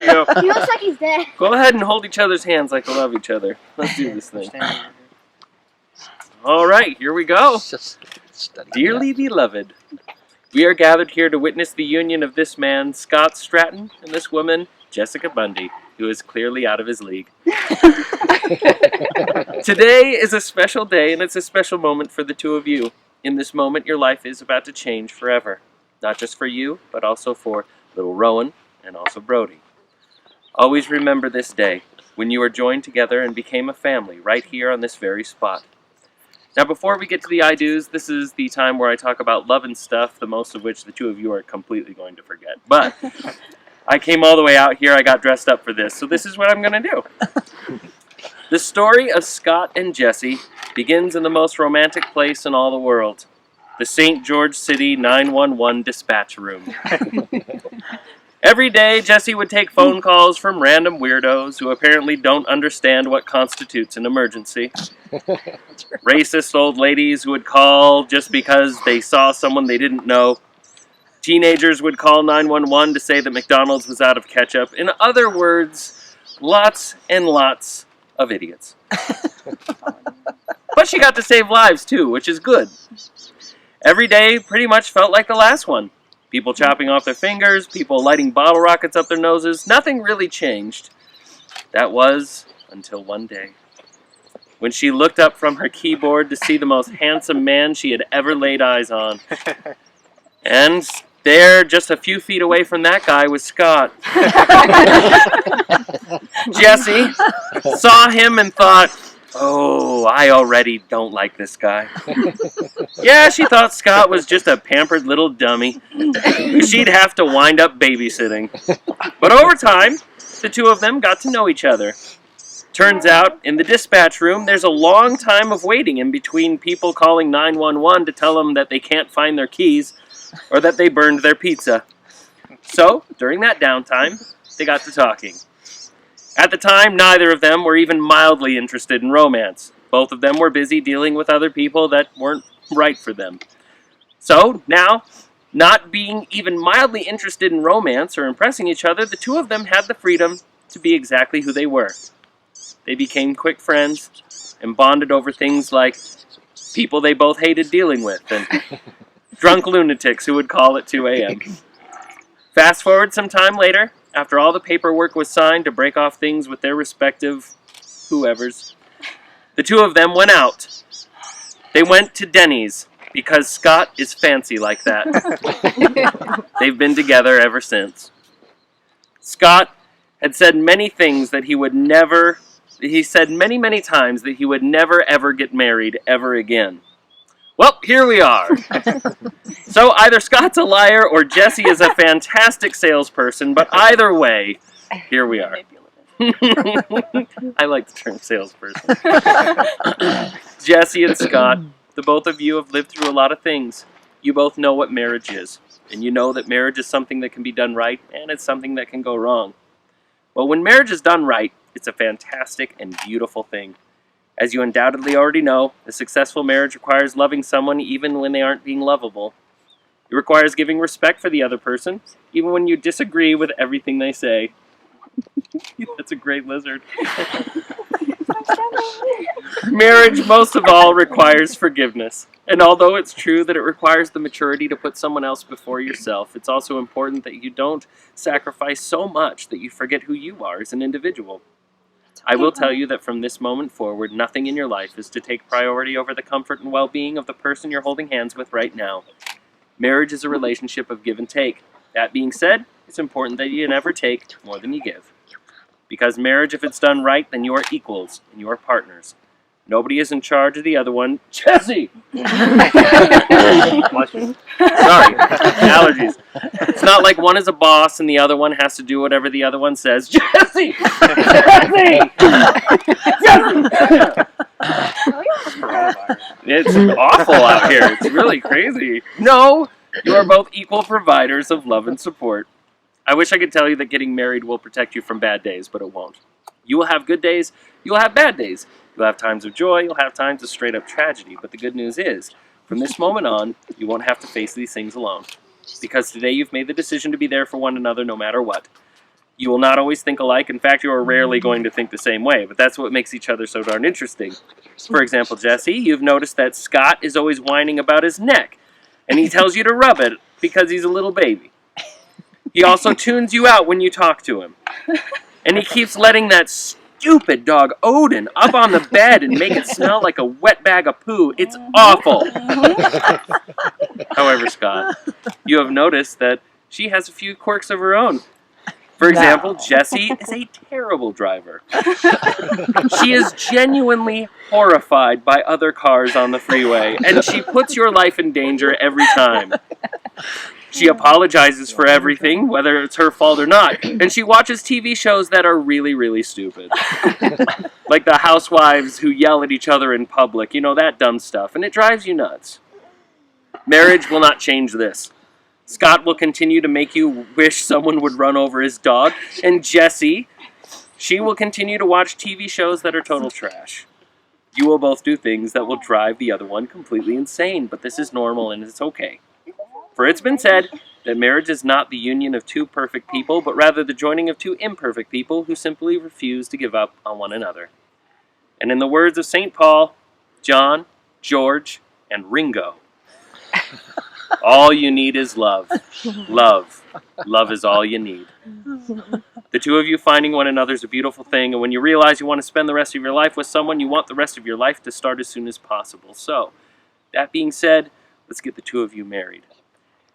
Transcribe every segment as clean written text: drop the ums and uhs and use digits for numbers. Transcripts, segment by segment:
You know, He looks like he's dead. go ahead and hold each other's hands like you love each other. Let's do this thing. All right, here we go. Dearly beloved, we are gathered here to witness the union of this man, Scott Stratton, and this woman, Jessica Bundy, who is clearly out of his league. Today is a special day, and it's a special moment for the two of you. In this moment, your life is about to change forever. Not just for you, but also for little Rowan and also Brody. Always remember this day, when you were joined together and became a family, right here on this very spot. Now, before we get to the I do's, this is the time where I talk about love and stuff, the most of which the two of you are completely going to forget. But I came all the way out here, I got dressed up for this, so this is what I'm going to do. The story of Scott and Jessie begins in the most romantic place in all the world, the St. George City 911 dispatch room. Every day, Jessie would take phone calls from random weirdos who apparently don't understand what constitutes an emergency. Racist old ladies who would call just because they saw someone they didn't know. Teenagers would call 911 to say that McDonald's was out of ketchup. In other words, lots and lots of idiots. But she got to save lives too, which is good. Every day pretty much felt like the last one. People chopping off their fingers, people lighting bottle rockets up their noses. Nothing really changed. That was until one day, when she looked up from her keyboard to see the most handsome man she had ever laid eyes on. And there, just a few feet away from that guy, was Scott. Jessie saw him and thought, oh, I already don't like this guy. Yeah, she thought Scott was just a pampered little dummy who she'd have to wind up babysitting. But over time, the two of them got to know each other. Turns out, in the dispatch room, there's a long time of waiting in between people calling 911 to tell them that they can't find their keys or that they burned their pizza. So, during that downtime, they got to talking. At the time, neither of them were even mildly interested in romance. Both of them were busy dealing with other people that weren't right for them. So, now, not being even mildly interested in romance or impressing each other, the two of them had the freedom to be exactly who they were. They became quick friends and bonded over things like people they both hated dealing with and drunk lunatics who would call at 2 a.m. Fast forward some time later, after all the paperwork was signed to break off things with their respective whoever's, the two of them went out. They went to Denny's, because Scott is fancy like that. They've been together ever since. Scott had said many things that he said many times that he would never ever get married ever again. Well, here we are. So either Scott's a liar or Jessie is a fantastic salesperson, but either way, here we are. I like the term salesperson. Jessie and Scott, the both of you have lived through a lot of things. You both know what marriage is, and you know that marriage is something that can be done right, and it's something that can go wrong. Well, when marriage is done right, it's a fantastic and beautiful thing. As you undoubtedly already know, a successful marriage requires loving someone even when they aren't being lovable. It requires giving respect for the other person, even when you disagree with everything they say. That's a great lizard. Marriage, most of all, requires forgiveness. And although it's true that it requires the maturity to put someone else before yourself, it's also important that you don't sacrifice so much that you forget who you are as an individual. I will tell you that from this moment forward, nothing in your life is to take priority over the comfort and well-being of the person you're holding hands with right now. Marriage is a relationship of give and take. That being said, it's important that you never take more than you give. Because marriage, if it's done right, then you are equals and you are partners. Nobody is in charge of the other one. Jessie! Sorry, allergies. It's not like one is a boss and the other one has to do whatever the other one says. Jessie! Jessie! It's awful out here. It's really crazy. No, you are both equal providers of love and support. I wish I could tell you that getting married will protect you from bad days, but it won't. You will have good days, you will have bad days. You'll have times of joy, you'll have times of straight-up tragedy, but the good news is, from this moment on, you won't have to face these things alone. Because today you've made the decision to be there for one another no matter what. You will not always think alike. In fact, you are rarely going to think the same way, but that's what makes each other so darn interesting. For example, Jesse, you've noticed that Scott is always whining about his neck, and he tells you to rub it because he's a little baby. He also tunes you out when you talk to him. And he keeps letting that stupid dog Odin up on the bed and make it smell like a wet bag of poo. It's awful. However, Scott, you have noticed that she has a few quirks of her own. For example, Jessie is a terrible driver. She is genuinely horrified by other cars on the freeway, and she puts your life in danger every time. She apologizes for everything, whether it's her fault or not, and she watches TV shows that are really, really stupid. Like the housewives who yell at each other in public, you know, that dumb stuff, and it drives you nuts. Marriage will not change this. Scott will continue to make you wish someone would run over his dog, and Jessie, she will continue to watch TV shows that are total trash. You will both do things that will drive the other one completely insane, but this is normal and it's okay. For it's been said that marriage is not the union of two perfect people, but rather the joining of two imperfect people who simply refuse to give up on one another. And in the words of St. Paul, John, George, and Ringo, all you need is love. Love. Love is all you need. The two of you finding one another is a beautiful thing, and when you realize you want to spend the rest of your life with someone, you want the rest of your life to start as soon as possible. So, that being said, let's get the two of you married.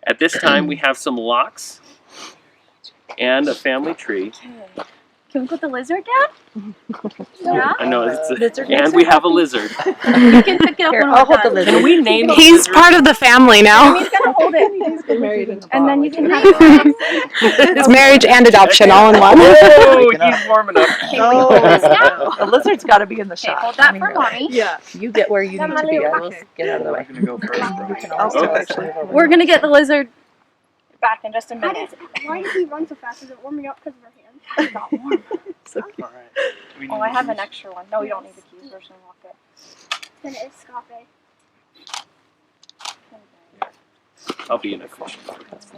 At this time, we have some locks and a family tree. Can we put the lizard down? Yeah. I know, and we have a lizard. You can pick it up when I'll hold the we're done. lizard. Can we name the He's lizard? part of the family now. He's gonna hold it, and then you can have It's marriage and adoption all in one. Oh, he's warming up. The lizard's got to be in the shot. hold that for mommy. Yeah. You get where you need to be. I will get out of the way. I'm going to go first. You can also Okay. actually. We're gonna get the lizard back in just a minute. Why does he run so fast? Is it warming up because of our hands? It's not warm. So All right. Do we need Oh, I the have an keys? extra one. No, we don't need the keys. We're just gonna lock it. Then it is Scape. I'll be inefficient.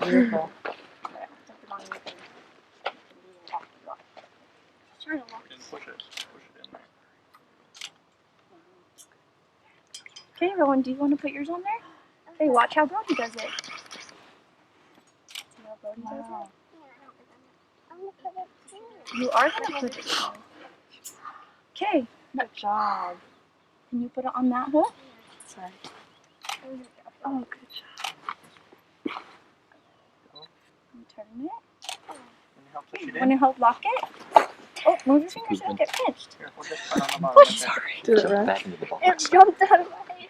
beautiful. Just trying to lock it. Push it in there. Okay, Rowan, do you want to put yours on there? Okay, watch how Brody does it. See how Brody does it? I'm gonna put it here. You are gonna put it on. Okay, good job. Can you put it on that hole? Sorry. Oh, good job. You turn it. Want to help lock it? Oh, move your fingers, don't get pinched. Push. Sorry. Do it right. It jumped out of my head.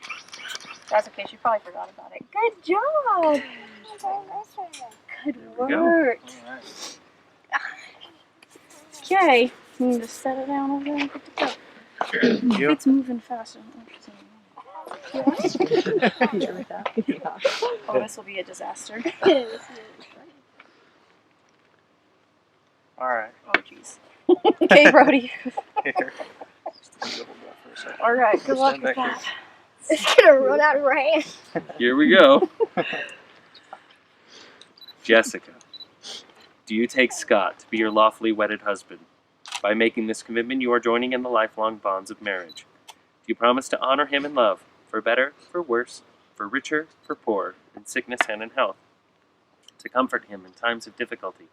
That's okay, she probably forgot about it. Good job. Good we go. work. All right. Okay, you need to set it down over there and good to go. If it's moving fast, I don't know what she's doing. He's really happy. Yeah. Oh, this will be a disaster. All right. Oh, jeez. Okay, Brody. Here. All right, good luck Stand with back that. It's gonna run out of our hands. Here we go. Jessica, do you take Scott to be your lawfully wedded husband? By making this commitment, you are joining in the lifelong bonds of marriage. Do you promise to honor him in love, for better, for worse, for richer, for poorer, in sickness and in health, to comfort him in times of difficulty,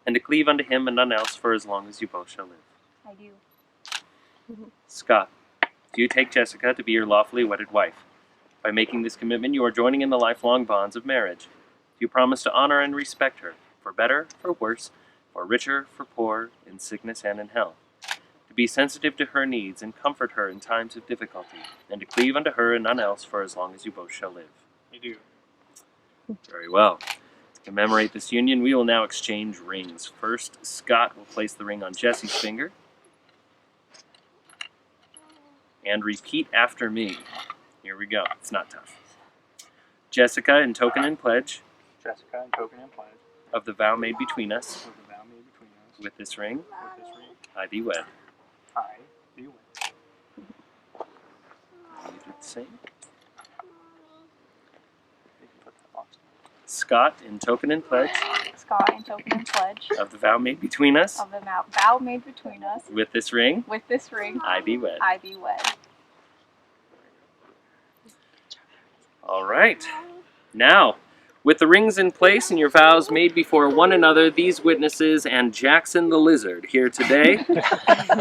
and to cleave unto him and none else for as long as you both shall live? I do. Scott, do you take Jessica to be your lawfully wedded wife? By making this commitment, you are joining in the lifelong bonds of marriage. Do you promise to honor and respect her, for better, for worse, for richer, for poor, in sickness and in health, to be sensitive to her needs and comfort her in times of difficulty, and to cleave unto her and none else for as long as you both shall live? I do. Very well. To commemorate this union, we will now exchange rings. First, Scott will place the ring on Jesse's finger, and repeat after me. Here we go. It's not tough. Jessica, in token and pledge Jessica, in token and pledge of the vow made between us, of the vow made between us, with this ring, I thee wed. I do wed. You do the same. You can put that box Scott, in token and pledge Scott, in token and pledge of the vow made between us, of the vow made between us, with this ring, with this ring, I be wed. I be wed. All right. Now, with the rings in place and your vows made before one another, these witnesses and Jackson the Lizard here today,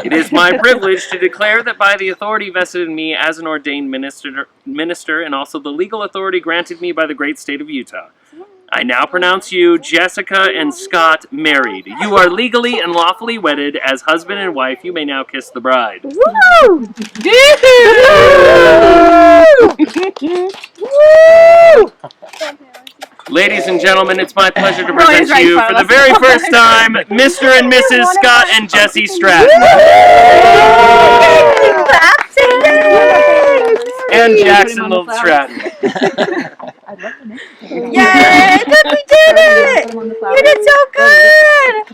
it is my privilege to declare that by the authority vested in me as an ordained minister and also the legal authority granted me by the great state of Utah, I now pronounce you, Jessica and Scott, married. You are legally and lawfully wedded as husband and wife. You may now kiss the bride. Woo! Ladies and gentlemen, it's my pleasure to Roy is present right you in for front the of us. very first time, Mr. and Mrs. Scott and Jessie Stratton. And Jackson the Stratton. I'd love to make it. Yay! We did it! You did so good!